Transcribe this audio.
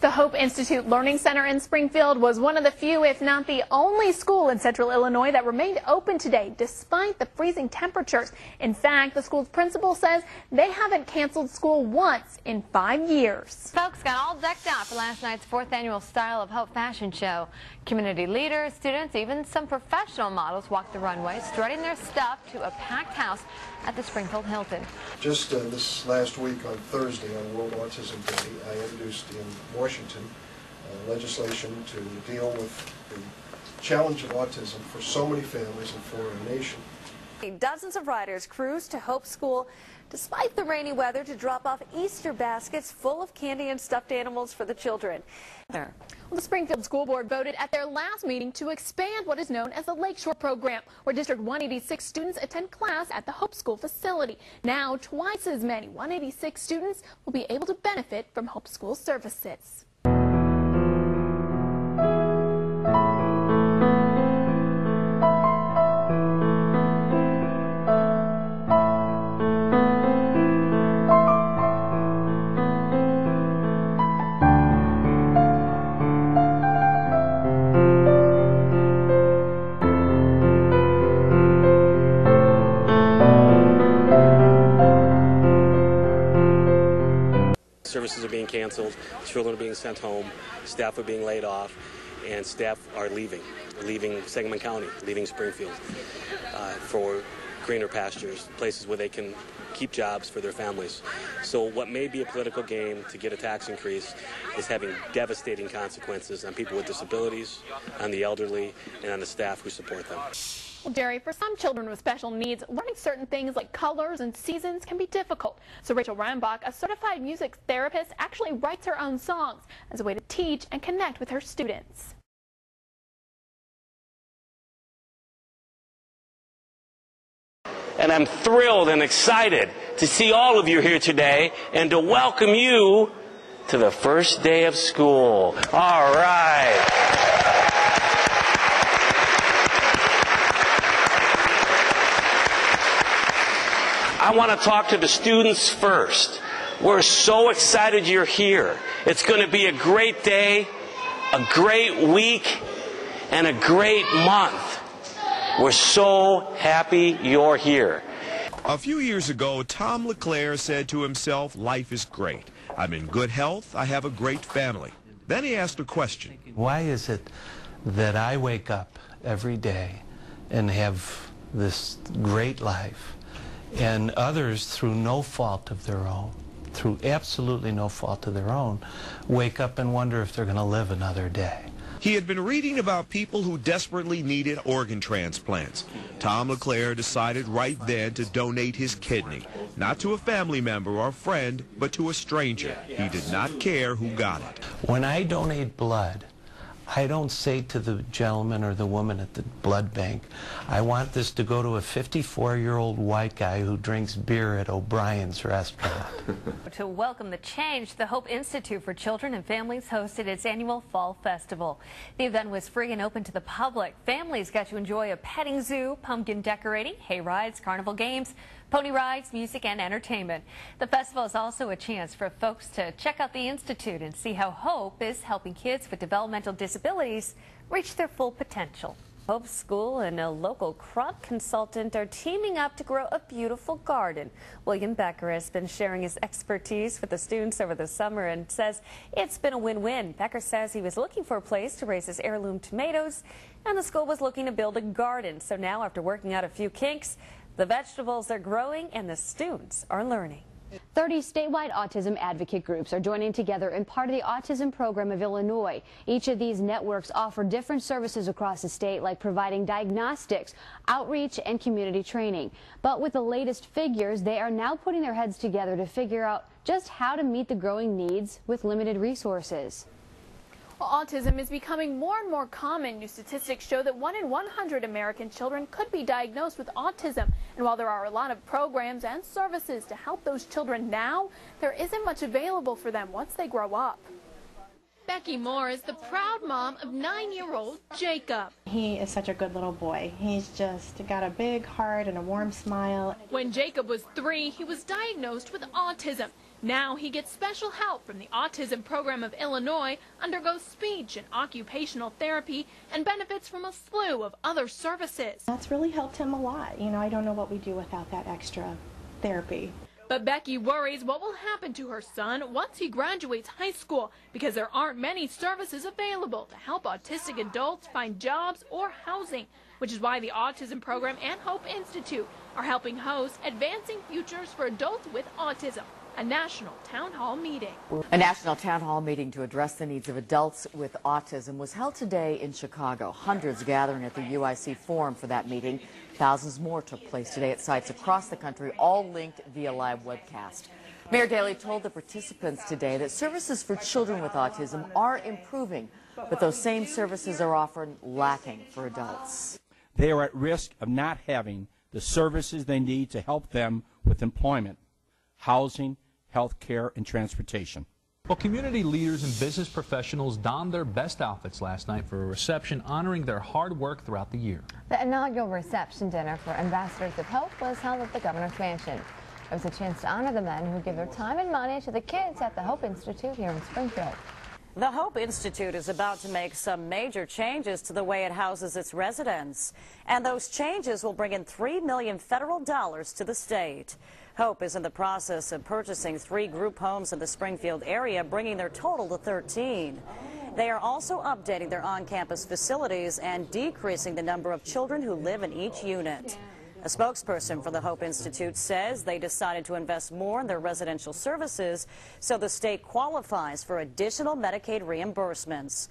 The Hope Institute Learning Center in Springfield was one of the few, if not the only school in central Illinois that remained open today despite the freezing temperatures. In fact, the school's principal says they haven't canceled school once in 5 years. Folks got all decked out for last night's 4th annual Style of Hope fashion show. Community leaders, students, even some professional models walked the runway, strutting their stuff to a packed house at the Springfield Hilton. Just this last week on Thursday, on World Autism Day, I introduced in Washington legislation to deal with the challenge of autism for so many families and for our nation. Dozens of riders cruised to Hope School despite the rainy weather to drop off Easter baskets full of candy and stuffed animals for the children. Well, the Springfield School Board voted at their last meeting to expand what is known as the Lakeshore Program, where District 186 students attend class at the Hope School facility. Now, twice as many 186 students will be able to benefit from Hope School services. Services are being canceled, children are being sent home, staff are being laid off, and staff are leaving Sangamon County, leaving Springfield for greener pastures, places where they can keep jobs for their families. So what may be a political game to get a tax increase is having devastating consequences on people with disabilities, on the elderly, and on the staff who support them. Well, Jerry, for some children with special needs, learning certain things like colors and seasons can be difficult. So Rachel Rambach, a certified music therapist, actually writes her own songs as a way to teach and connect with her students. And I'm thrilled and excited to see all of you here today and to welcome you to the first day of school. All right. I want to talk to the students first. We're so excited you're here. It's going to be a great day, a great week, and a great month. We're so happy you're here. A few years ago, Tom LeClaire said to himself, life is great. I'm in good health. I have a great family. Then he asked a question. Why is it that I wake up every day and have this great life, and others, through no fault of their own, through absolutely no fault of their own, wake up and wonder if they're going to live another day? He had been reading about people who desperately needed organ transplants. Tom LeClaire decided right then to donate his kidney, not to a family member or friend, but to a stranger. He did not care who got it. When I donate blood, I don't say to the gentleman or the woman at the blood bank, I want this to go to a 54-year-old white guy who drinks beer at O'Brien's restaurant. To welcome the change, the Hope Institute for Children and Families hosted its annual Fall Festival. The event was free and open to the public. Families got to enjoy a petting zoo, pumpkin decorating, hay rides, carnival games, pony rides, music, and entertainment. The festival is also a chance for folks to check out the Institute and see how Hope is helping kids with developmental disabilities reach their full potential. Hope School and a local crop consultant are teaming up to grow a beautiful garden. William Becker has been sharing his expertise with the students over the summer and says it's been a win-win. Becker says he was looking for a place to raise his heirloom tomatoes, and the school was looking to build a garden. So now, after working out a few kinks, the vegetables are growing and the students are learning. 30 statewide autism advocate groups are joining together in part of the Autism Program of Illinois. Each of these networks offer different services across the state, like providing diagnostics, outreach, and community training. But with the latest figures, they are now putting their heads together to figure out just how to meet the growing needs with limited resources. Well, autism is becoming more and more common. New statistics show that 1 in 100 American children could be diagnosed with autism. And while there are a lot of programs and services to help those children now, there isn't much available for them once they grow up. Becky Moore is the proud mom of 9-year-old Jacob. He is such a good little boy. He's just got a big heart and a warm smile. When Jacob was 3, he was diagnosed with autism. Now he gets special help from the Autism Program of Illinois, undergoes speech and occupational therapy, and benefits from a slew of other services. That's really helped him a lot. You know, I don't know what we do without that extra therapy. But Becky worries what will happen to her son once he graduates high school, because there aren't many services available to help autistic adults find jobs or housing, which is why the Autism Program and Hope Institute are helping host Advancing Futures for Adults with Autism, a national town hall meeting. A national town hall meeting to address the needs of adults with autism was held today in Chicago. Hundreds gathering at the UIC Forum for that meeting. Thousands more took place today at sites across the country, all linked via live webcast. Mayor Daley told the participants today that services for children with autism are improving, but those same services are often lacking for adults. They are at risk of not having the services they need to help them with employment, housing, health care, and transportation. Well, community leaders and business professionals donned their best outfits last night for a reception honoring their hard work throughout the year. The inaugural reception dinner for Ambassadors of Hope was held at the Governor's Mansion. It was a chance to honor the men who give their time and money to the kids at the Hope Institute here in Springfield. The Hope Institute is about to make some major changes to the way it houses its residents. And those changes will bring in $3 million federal dollars to the state. Hope is in the process of purchasing 3 group homes in the Springfield area, bringing their total to 13. They are also updating their on-campus facilities and decreasing the number of children who live in each unit. A spokesperson for the Hope Institute says they decided to invest more in their residential services so the state qualifies for additional Medicaid reimbursements.